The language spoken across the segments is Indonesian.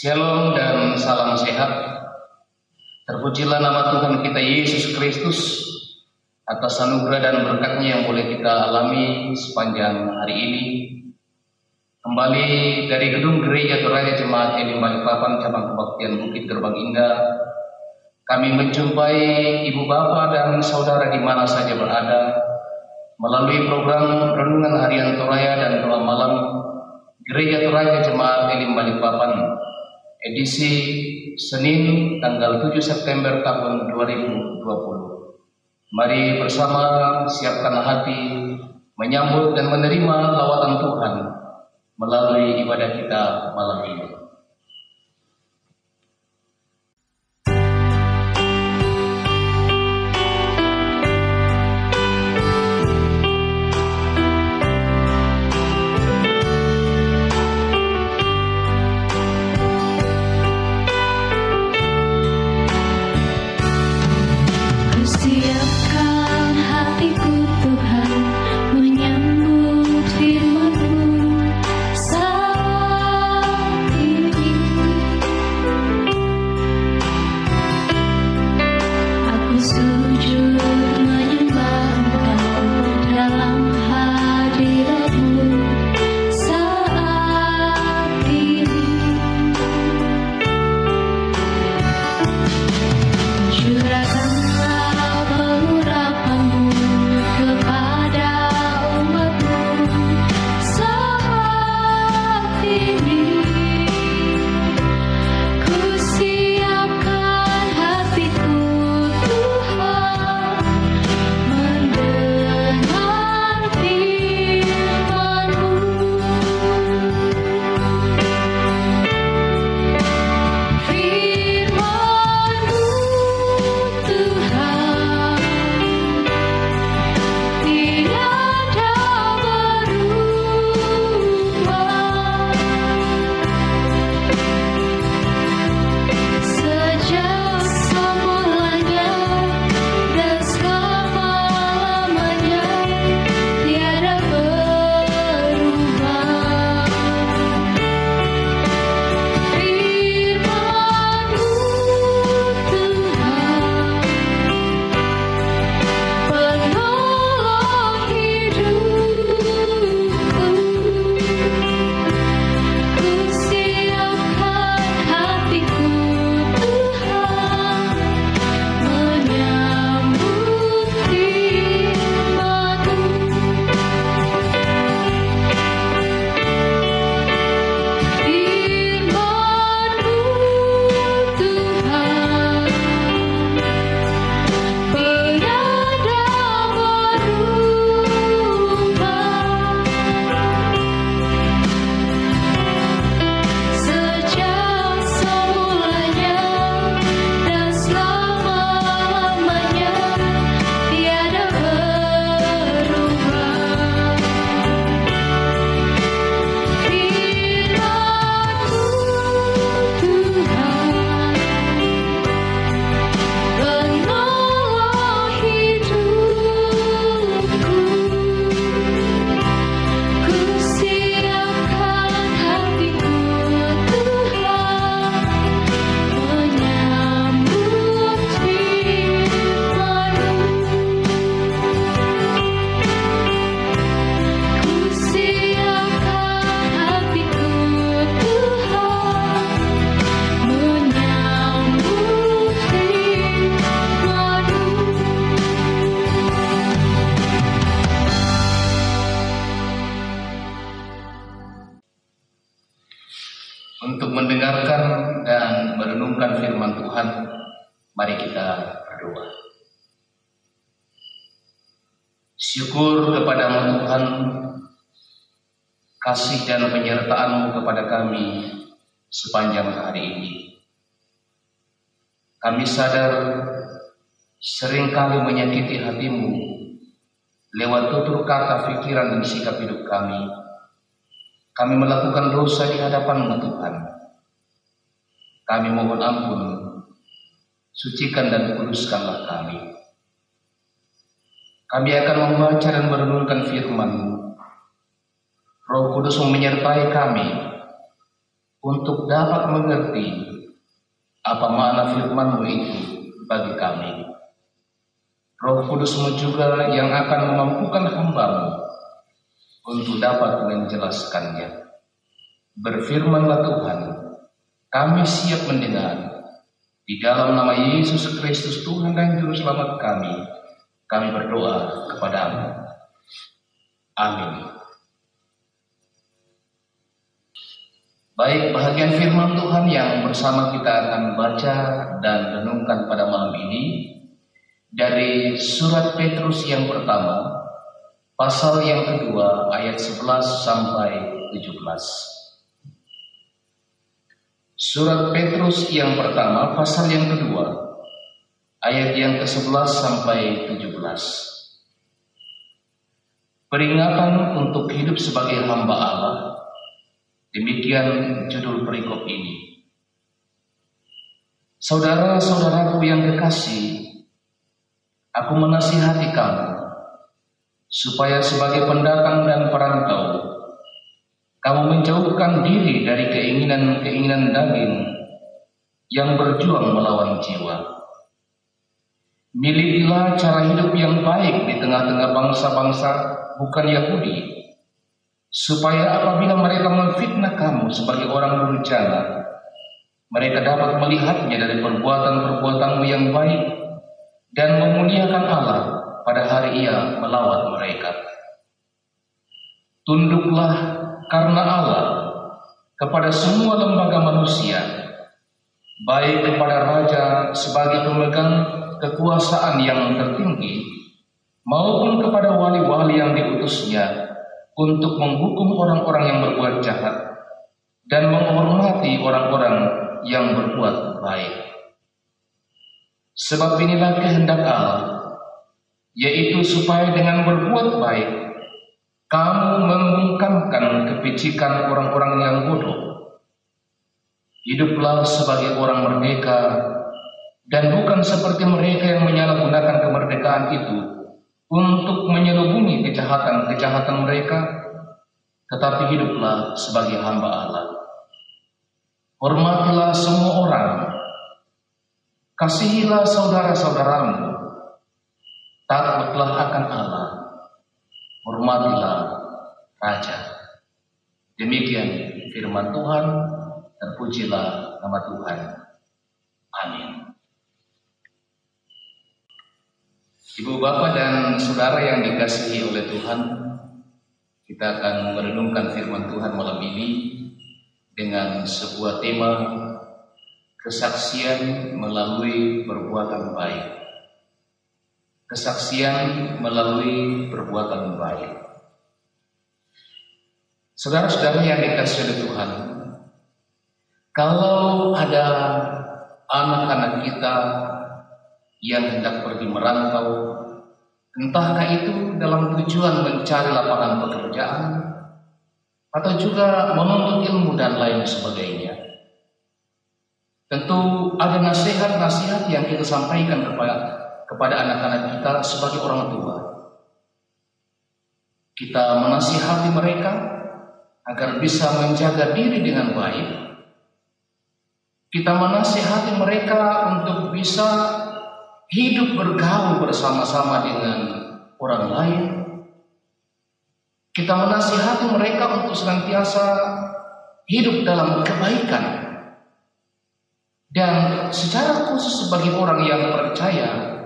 Shalom dan salam sehat. Terpujilah nama Tuhan kita Yesus Kristus atas anugerah dan berkat-Nya yang boleh kita alami sepanjang hari ini. Kembali dari gedung Gereja Toraya Jemaat Elim Balikpapan Cabang Kebaktian Bukit Gerbang Indah, kami menjumpai ibu bapak dan saudara di mana saja berada melalui program Renungan Harian Toraya dan Doa Malam Gereja Toraya Jemaat Elim Balikpapan, edisi Senin tanggal 7 September tahun 2020. Mari bersama siapkan hati menyambut dan menerima lawatan Tuhan melalui ibadah kita malam ini. Untuk mendengarkan dan merenungkan firman Tuhan, mari kita berdoa. Syukur kepadamu Tuhan, kasih dan penyertaan-Mu kepada kami sepanjang hari ini. Kami sadar seringkali menyakiti hati-Mu lewat tutur kata, pikiran, dan sikap hidup kami. Kami melakukan dosa di hadapan-Mu Tuhan. Kami mohon ampun, sucikan dan kuduskanlah kami. Kami akan membaca dan merenungkan firman-Mu. Roh Kudus menyertai kami, untuk dapat mengerti apa makna firman-Mu itu bagi kami. Roh Kudus-Mu juga yang akan memampukan hamba-Mu untuk dapat menjelaskannya. Berfirmanlah Tuhan, kami siap mendengar. Di dalam nama Yesus Kristus Tuhan dan Juru Selamat kami berdoa kepada-Mu. Amin. Baik, bahagian firman Tuhan yang bersama kita akan baca dan renungkan pada malam ini dari surat Petrus yang pertama, pasal yang kedua, ayat 11 sampai 17. Surat Petrus yang pertama, pasal yang kedua, ayat yang ke-11 sampai 17. Peringatan untuk hidup sebagai hamba Allah. Demikian judul perikop ini. Saudara-saudaraku yang kekasih, aku menasihati kamu supaya sebagai pendatang dan perantau kamu menjauhkan diri dari keinginan-keinginan daging yang berjuang melawan jiwa. Milikilah cara hidup yang baik di tengah-tengah bangsa-bangsa bukan Yahudi, supaya apabila mereka memfitnah kamu sebagai orang durjana, mereka dapat melihatnya dari perbuatan-perbuatanmu yang baik dan memuliakan Allah pada hari Ia melawat mereka. Tunduklah karena Allah kepada semua lembaga manusia, baik kepada raja sebagai pemegang kekuasaan yang tertinggi, maupun kepada wali-wali yang diutusnya untuk menghukum orang-orang yang berbuat jahat dan menghormati orang-orang yang berbuat baik. Sebab inilah kehendak Allah, yaitu supaya dengan berbuat baik kamu membungkamkan kepicikan orang-orang yang bodoh. Hiduplah sebagai orang merdeka dan bukan seperti mereka yang menyalahgunakan kemerdekaan itu untuk menyelubungi kejahatan-kejahatan mereka, tetapi hiduplah sebagai hamba Allah. Hormatilah semua orang, kasihilah saudara-saudaramu, takutlah akan Allah, hormatilah Raja. Demikian firman Tuhan, terpujilah nama Tuhan. Amin. Ibu, Bapak, dan Saudara yang dikasihi oleh Tuhan, kita akan merenungkan firman Tuhan malam ini dengan sebuah tema kesaksian melalui perbuatan baik. Kesaksian melalui perbuatan baik. Saudara-saudara yang dikasihi oleh Tuhan, kalau ada anak-anak kita yang hendak pergi merantau, entahkah itu dalam tujuan mencari lapangan pekerjaan atau juga menuntut ilmu dan lain sebagainya, tentu ada nasihat-nasihat yang kita sampaikan kepada anak-anak kita sebagai orang tua. Kita menasihati mereka agar bisa menjaga diri dengan baik. Kita menasihati mereka untuk bisa hidup bergaul bersama-sama dengan orang lain. Kita menasihati mereka untuk senantiasa hidup dalam kebaikan. Dan secara khusus sebagai orang yang percaya,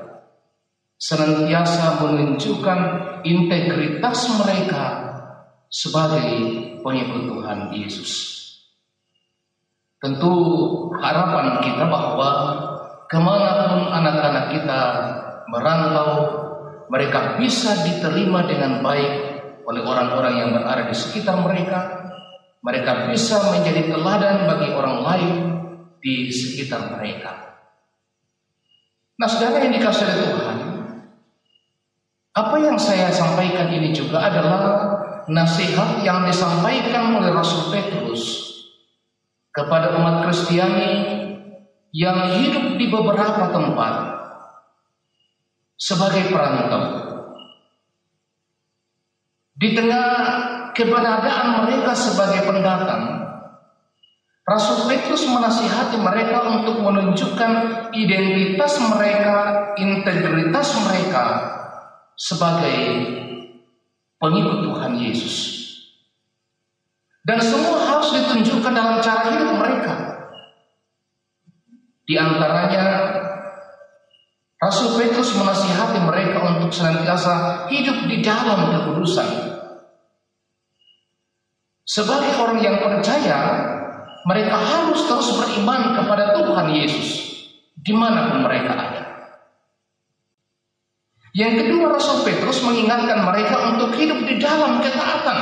senantiasa menunjukkan integritas mereka sebagai pengikut Tuhan Yesus. Tentu harapan kita bahwa kemanapun anak-anak kita merantau, mereka bisa diterima dengan baik oleh orang-orang yang berada di sekitar mereka. Mereka bisa menjadi teladan bagi orang lain di sekitar mereka. Nah, saudara yang dikasihi oleh Tuhan, apa yang saya sampaikan ini juga adalah nasihat yang disampaikan oleh Rasul Petrus kepada umat Kristiani yang hidup di beberapa tempat sebagai perantau. Di tengah keberadaan mereka sebagai pendatang, Rasul Petrus menasihati mereka untuk menunjukkan identitas mereka, integritas mereka sebagai pengikut Tuhan Yesus. Dan semua harus ditunjukkan dalam cara hidup mereka. Di antaranya, Rasul Petrus menasihati mereka untuk senantiasa hidup di dalam kekudusan. Sebagai orang yang percaya, mereka harus terus beriman kepada Tuhan Yesus dimanapun mereka ada. Yang kedua, Rasul Petrus mengingatkan mereka untuk hidup di dalam ketaatan.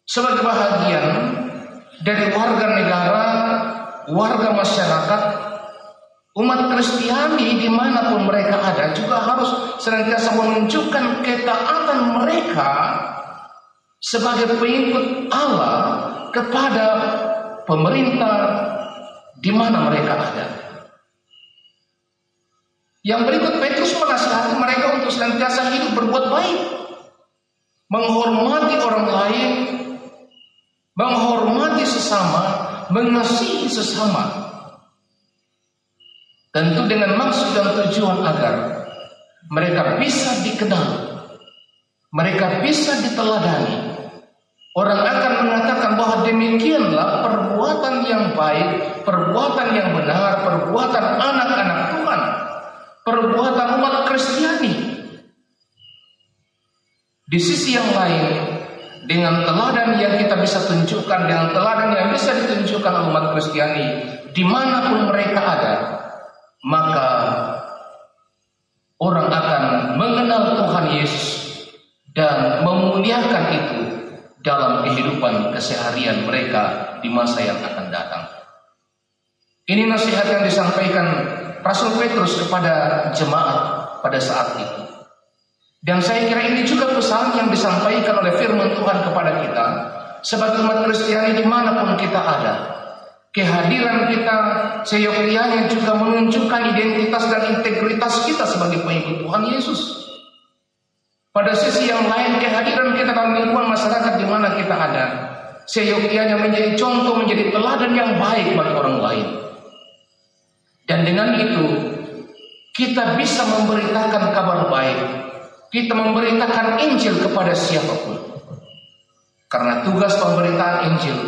Sebagai bahagian dari warga negara, warga masyarakat, umat Kristiani dimanapun mereka ada juga harus senantiasa menunjukkan ketaatan mereka sebagai pengikut Allah kepada pemerintah di mana mereka ada. Yang berikut, Petrus menasihati mereka untuk senantiasa hidup berbuat baik, menghormati orang lain, menghormati sesama, mengasihi sesama. Tentu dengan maksud dan tujuan agar mereka bisa dikenal, mereka bisa diteladani. Orang akan mengatakan bahwa demikianlah perbuatan yang baik, perbuatan yang benar, perbuatan anak-anak Tuhan, perbuatan umat Kristiani. Di sisi yang lain, dengan teladan yang kita bisa tunjukkan, dengan teladan yang bisa ditunjukkan oleh umat Kristiani dimanapun mereka ada, maka orang akan mengenal Tuhan Yesus dan memuliakan itu dalam kehidupan keseharian mereka di masa yang akan datang. Ini nasihat yang disampaikan Rasul Petrus kepada jemaat pada saat itu. Dan saya kira ini juga pesan yang disampaikan oleh firman Tuhan kepada kita sebagai umat Kristiani dimanapun kita ada. Kehadiran kita seyogyanya juga menunjukkan identitas dan integritas kita sebagai pengikut Tuhan Yesus. Pada sisi yang lain, kehadiran kita dalam lingkungan masyarakat di mana kita ada seyogyanya menjadi contoh, menjadi teladan yang baik bagi orang lain. Dan dengan itu kita bisa memberitakan kabar baik, kita memberitakan Injil kepada siapapun. Karena tugas pemberitaan Injil,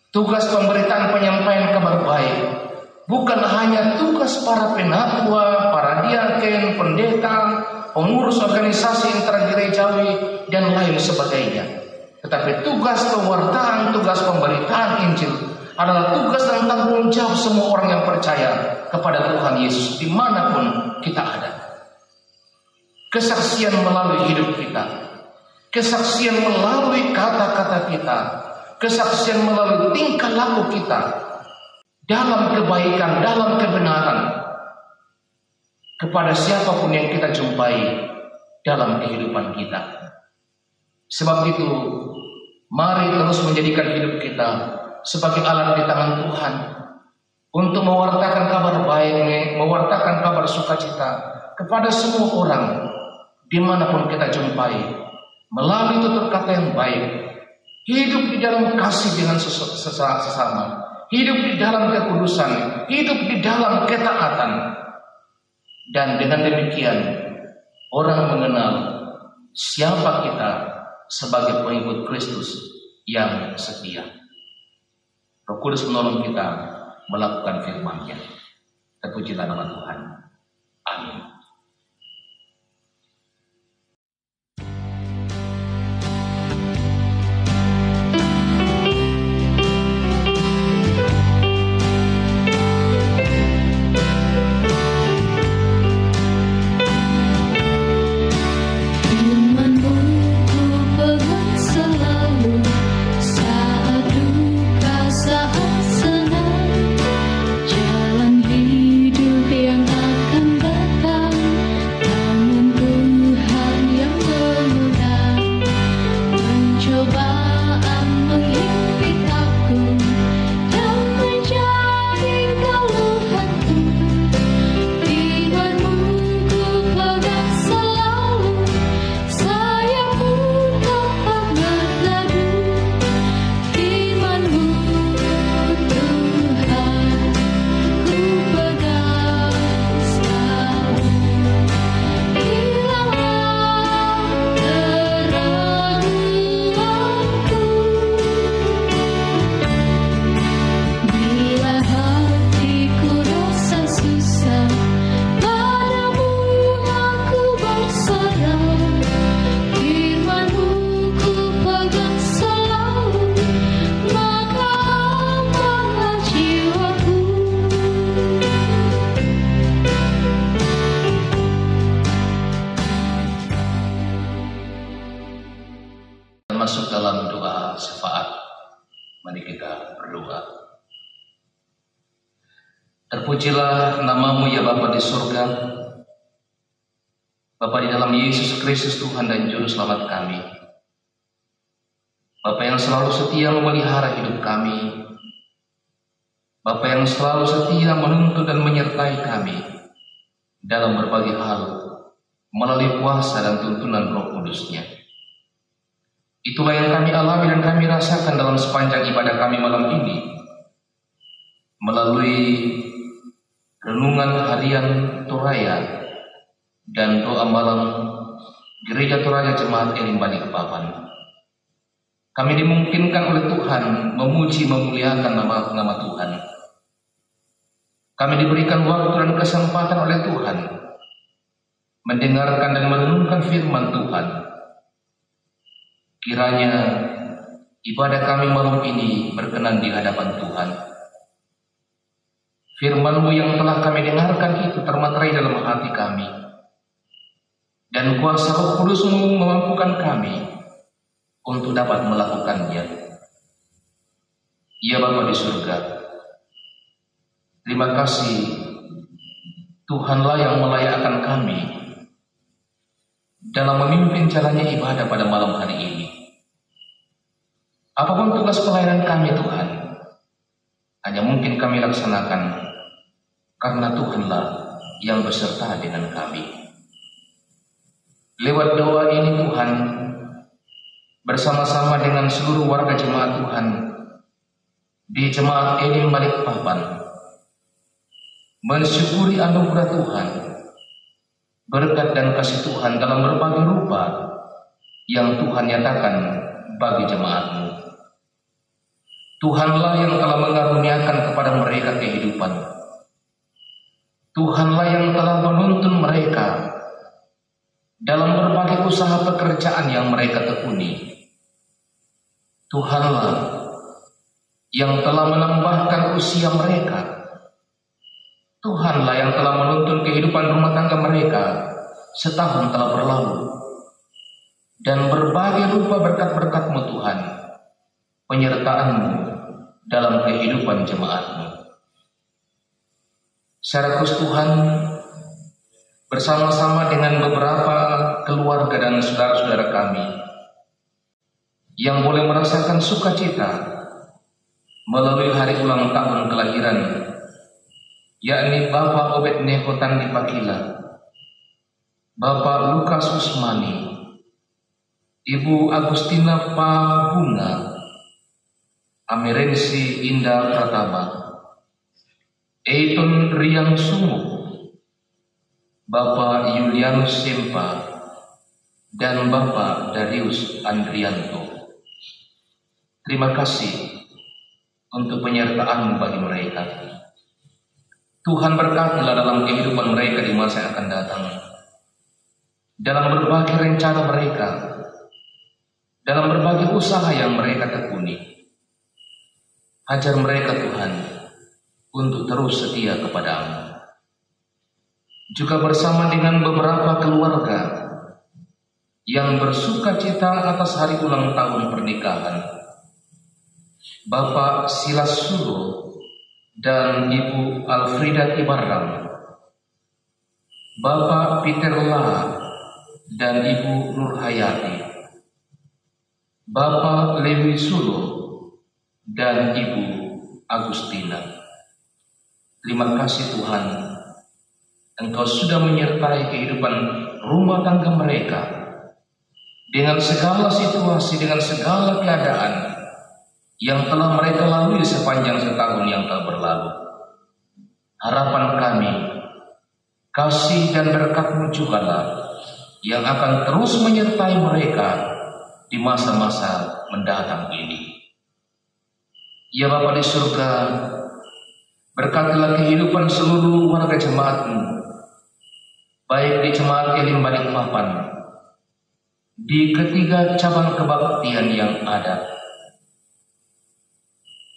tugas pemberitaan penyampaian kabar baik bukan hanya tugas para penatua, para diaken, pendeta, pengurus organisasi intergerejawi dan lain sebagainya. Tetapi tugas pewartaan, tugas pemberitaan Injil adalah tugas dan tanggung jawab semua orang yang percaya kepada Tuhan Yesus dimanapun kita ada. Kesaksian melalui hidup kita, kesaksian melalui kata-kata kita, kesaksian melalui tingkah laku kita dalam kebaikan, dalam kebenaran kepada siapapun yang kita jumpai dalam kehidupan kita. Sebab itu, mari terus menjadikan hidup kita sebagai alat di tangan Tuhan untuk mewartakan kabar baik, mewartakan kabar sukacita kepada semua orang dimanapun kita jumpai, melalui tutur kata yang baik, hidup di dalam kasih dengan sesama, hidup di dalam kekudusan, hidup di dalam ketaatan. Dan dengan demikian orang mengenal siapa kita sebagai pengikut Kristus yang setia. Roh Kudus menolong kita melakukan firman-Nya. Terpujilah nama Tuhan. Amin. Jalan hidup yang akan datang. Terpujilah nama-Mu ya Bapa di surga, Bapa di dalam Yesus Kristus Tuhan dan Juru Selamat kami. Bapa yang selalu setia memelihara hidup kami, Bapa yang selalu setia menuntun dan menyertai kami dalam berbagai hal melalui kuasa dan tuntunan Roh Kudus-Nya. Itulah yang kami alami dan kami rasakan dalam sepanjang ibadah kami malam ini, melalui renungan harian Toraya dan doa malam Gereja Toraya Jemaat Elim Balikpapan. Kami dimungkinkan oleh Tuhan memuji memuliakan nama Tuhan. Kami diberikan waktu dan kesempatan oleh Tuhan mendengarkan dan merenungkan firman Tuhan. Kiranya ibadah kami malam ini berkenan di hadapan Tuhan. Firman-Mu yang telah kami dengarkan itu termaterai dalam hati kami, dan kuasa Roh Kudus-Mu memampukan kami untuk dapat melakukannya. Ya Bapa di surga, terima kasih Tuhanlah yang melayakkan kami dalam memimpin jalannya ibadah pada malam hari ini. Apapun tugas pelayanan kami Tuhan, hanya mungkin kami laksanakan karena Tuhanlah yang beserta dengan kami. Lewat doa ini Tuhan, bersama-sama dengan seluruh warga jemaat Tuhan di Jemaat Elim Balikpapan, mensyukuri anugerah Tuhan, berkat dan kasih Tuhan dalam berbagai rupa yang Tuhan nyatakan bagi jemaat-Mu. Tuhanlah yang telah mengaruniakan kepada mereka kehidupan. Tuhanlah yang telah menuntun mereka dalam berbagai usaha pekerjaan yang mereka tekuni. Tuhanlah yang telah menambahkan usia mereka. Tuhanlah yang telah menuntun kehidupan rumah tangga mereka setahun telah berlalu. Dan berbagai rupa berkat-berkat-Mu Tuhan, penyertaan-Mu dalam kehidupan jemaat-Mu. Secara khusus Tuhan, bersama-sama dengan beberapa keluarga dan saudara-saudara kami yang boleh merasakan sukacita melalui hari ulang tahun kelahiran, yakni Bapak Obed Nehotan di Pakila, Bapak Lukas Usmani, Ibu Agustina Pabunga, Amirensi Indah Pratama, Eiton Riang Sumuk, Bapak Yulianus Sempa, dan Bapak Darius Andrianto. Terima kasih untuk penyertaan-Mu bagi mereka. Tuhan berkatilah dalam kehidupan mereka di masa yang akan datang, dalam berbagai rencana mereka, dalam berbagai usaha yang mereka tekuni. Ajar mereka Tuhan untuk terus setia kepada-Mu. Juga bersama dengan beberapa keluarga yang bersuka cita atas hari ulang tahun pernikahan, Bapak Silas Sulo dan Ibu Alfrida Tibarang, Bapak Peter La dan Ibu Nurhayati, Bapak Lewi Sulo dan Ibu Agustina. Terima kasih Tuhan, Engkau sudah menyertai kehidupan rumah tangga mereka dengan segala situasi, dengan segala keadaan yang telah mereka lalui sepanjang setahun yang telah berlalu. Harapan kami, kasih dan berkat-Mu jugalah yang akan terus menyertai mereka di masa-masa mendatang ini. Ya Bapa di surga, berkatilah kehidupan seluruh warga jemaat-Mu, baik di Jemaat Elim Balikpapan, di ketiga cabang kebaktian yang ada.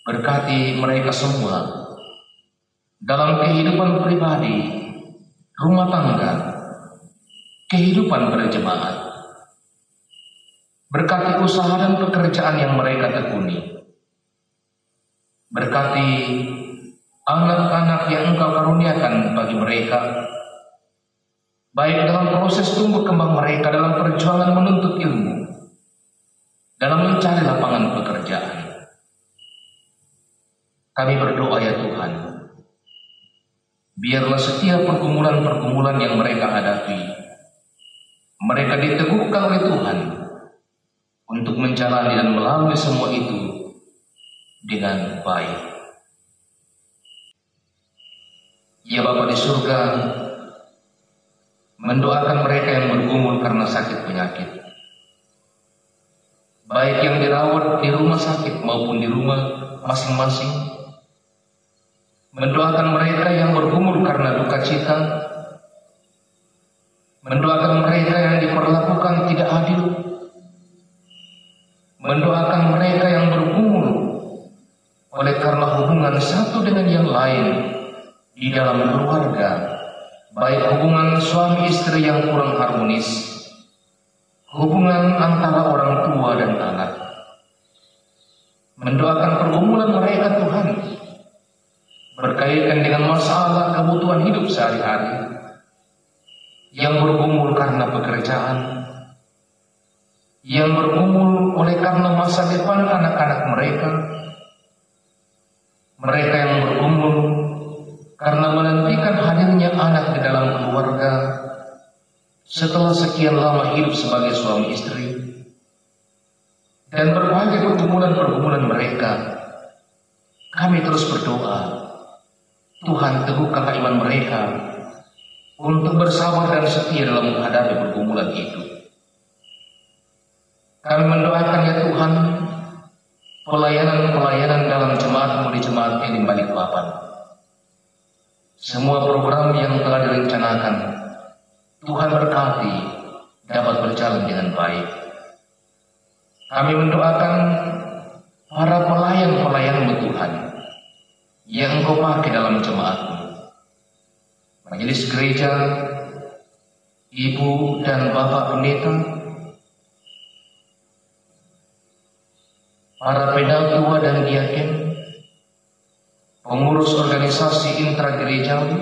Berkati mereka semua dalam kehidupan pribadi, rumah tangga, kehidupan berjemaat. Berkati usaha dan pekerjaan yang mereka tekuni. Berkati anak-anak yang Engkau karuniakan bagi mereka, baik dalam proses tumbuh kembang mereka dalam perjuangan menuntut ilmu, dalam mencari lapangan pekerjaan. Kami berdoa ya Tuhan, biarlah setiap pergumulan-pergumulan yang mereka hadapi, mereka diteguhkan oleh Tuhan untuk menjalani dan melalui semua itu dengan baik. Ya Bapa di surga, mendoakan mereka yang bergumul karena sakit penyakit, baik yang dirawat di rumah sakit maupun di rumah masing-masing. Mendoakan mereka yang bergumul karena duka cita, mendoakan mereka yang diperlakukan tidak adil, mendoakan mereka yang bergumul oleh karena hubungan satu dengan yang lain di dalam keluarga, baik hubungan suami istri yang kurang harmonis, hubungan antara orang tua dan anak. Mendoakan pergumulan mereka Tuhan berkaitan dengan masalah kebutuhan hidup sehari-hari, yang bergumul karena pekerjaan, yang bergumul oleh karena masa depan anak-anak mereka, mereka yang bergumul karena menantikan hadirnya anak di dalam keluarga setelah sekian lama hidup sebagai suami istri, dan berbagai pergumulan-pergumulan mereka. Kami terus berdoa, Tuhan teguhkanlah iman mereka untuk bersabar dan setia dalam menghadapi pergumulan itu. Kami mendoakan ya Tuhan, pelayanan-pelayanan dalam jemaat-Mu di jemaat ini Balikpapan. Semua program yang telah direncanakan, Tuhan berkati dapat berjalan dengan baik. Kami mendoakan para pelayan-pelayan-Mu Tuhan yang Engkau pakai dalam jemaat-Mu, majelis gereja, ibu dan bapak pendeta, para pedatua dan diaken, pengurus organisasi intragerejawi,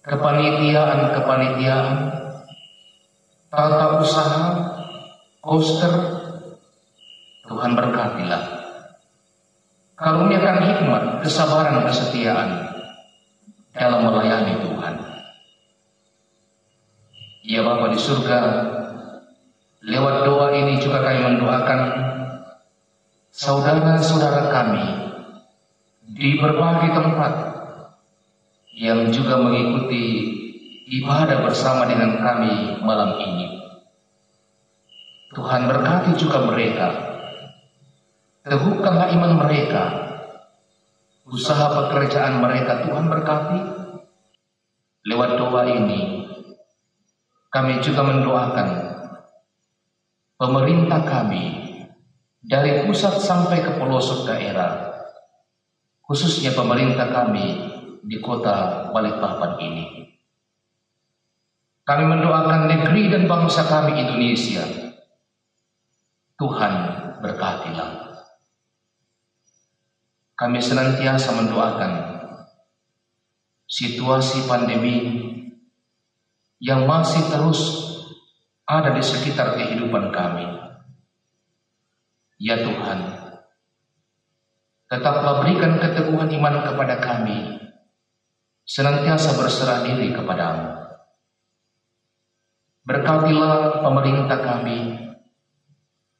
kepanitiaan, tata usaha, koster. Tuhan berkatilah. Karuniakan hikmat, kesabaran, kesetiaan dalam melayani Tuhan. Ya Bapa di surga, lewat doa ini juga kami mendoakan saudara-saudara kami di berbagai tempat yang juga mengikuti ibadah bersama dengan kami malam ini. Tuhan berkati juga mereka. Teguhkanlah iman mereka, usaha pekerjaan mereka Tuhan berkati. Lewat doa ini, kami juga mendoakan pemerintah kami dari pusat sampai ke pelosok daerah, khususnya pemerintah kami di kota Balikpapan ini. Kami mendoakan negeri dan bangsa kami Indonesia. Tuhan berkatilah. Kami senantiasa mendoakan situasi pandemi yang masih terus ada di sekitar kehidupan kami. Ya Tuhan, tetaplah berikan keteguhan iman kepada kami, senantiasa berserah diri kepadamu. Berkatilah pemerintah kami,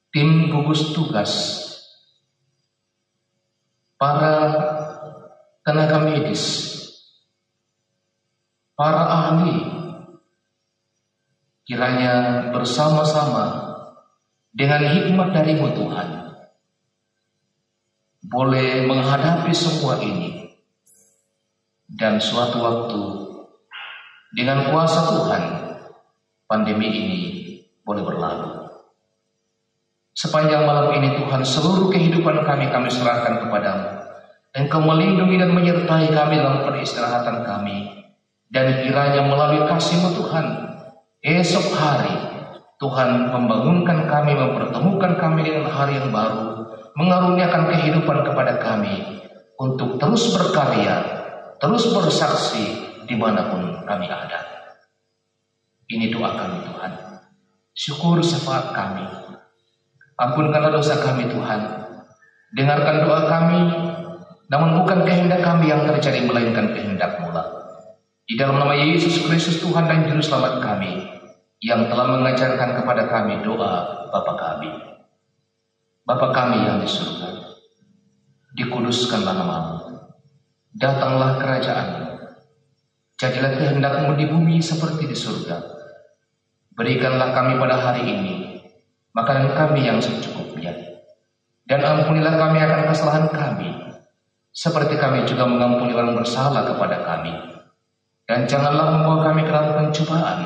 tim gugus tugas, para tenaga medis, para ahli, kiranya bersama-sama dengan hikmat dari-Mu Tuhan, boleh menghadapi semua ini, dan suatu waktu dengan kuasa Tuhan pandemi ini boleh berlalu. Sepanjang malam ini Tuhan, seluruh kehidupan kami serahkan kepadamu. Engkau melindungi dan menyertai kami dalam peristirahatan kami. Dan kiranya melalui kasih-Mu Tuhan, esok hari Tuhan membangunkan kami, mempertemukan kami dengan hari yang baru, mengaruniakan kehidupan kepada kami, untuk terus berkarya, terus bersaksi dimanapun kami ada. Ini doa kami Tuhan. Syukur syafaat kami. Ampunkanlah dosa kami Tuhan. Dengarkan doa kami, namun bukan kehendak kami yang terjadi, melainkan kehendak-Mu lah. Di dalam nama Yesus Kristus Tuhan dan Juru Selamat kami, yang telah mengajarkan kepada kami doa Bapa kami. Bapa kami yang di surga, dikuduskanlah nama-Mu. Datanglah kerajaan-Mu. Jadilah kehendak-Mu di bumi seperti di surga. Berikanlah kami pada hari ini makanan kami yang secukupnya. Dan ampunilah kami akan kesalahan kami, seperti kami juga mengampuni orang bersalah kepada kami. Dan janganlah membawa kami ke dalam pencobaan,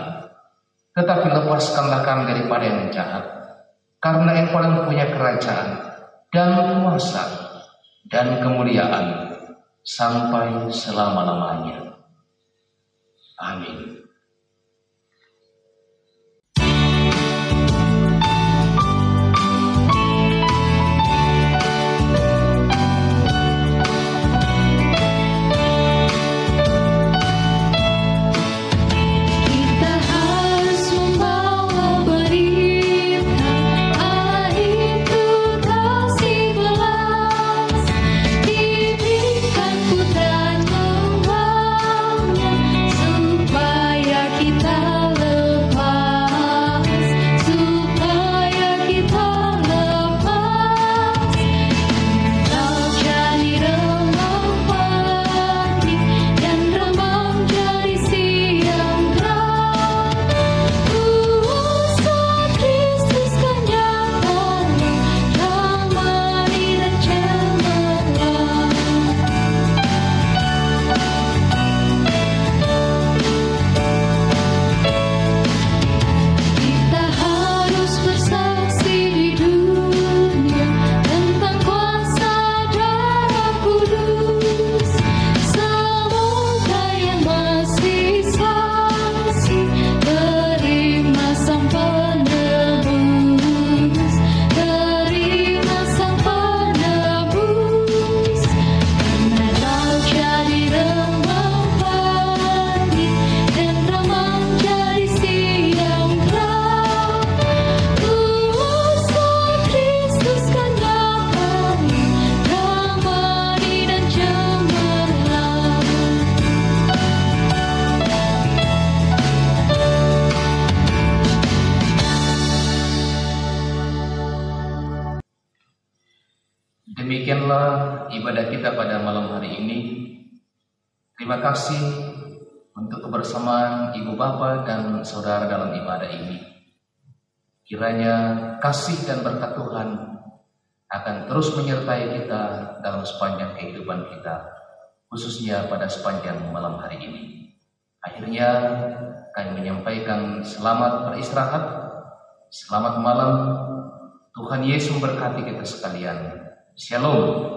tetapi lepaskanlah kami daripada yang jahat. Karena Engkau yang punya kerajaan dan kuasa dan kemuliaan sampai selama-lamanya. Amin. Demikianlah ibadah kita pada malam hari ini. Terima kasih untuk kebersamaan Ibu Bapa dan Saudara dalam ibadah ini. Kiranya kasih dan berkat Tuhan akan terus menyertai kita dalam sepanjang kehidupan kita, khususnya pada sepanjang malam hari ini. Akhirnya kami menyampaikan selamat beristirahat, selamat malam. Tuhan Yesus memberkati kita sekalian. Shalom.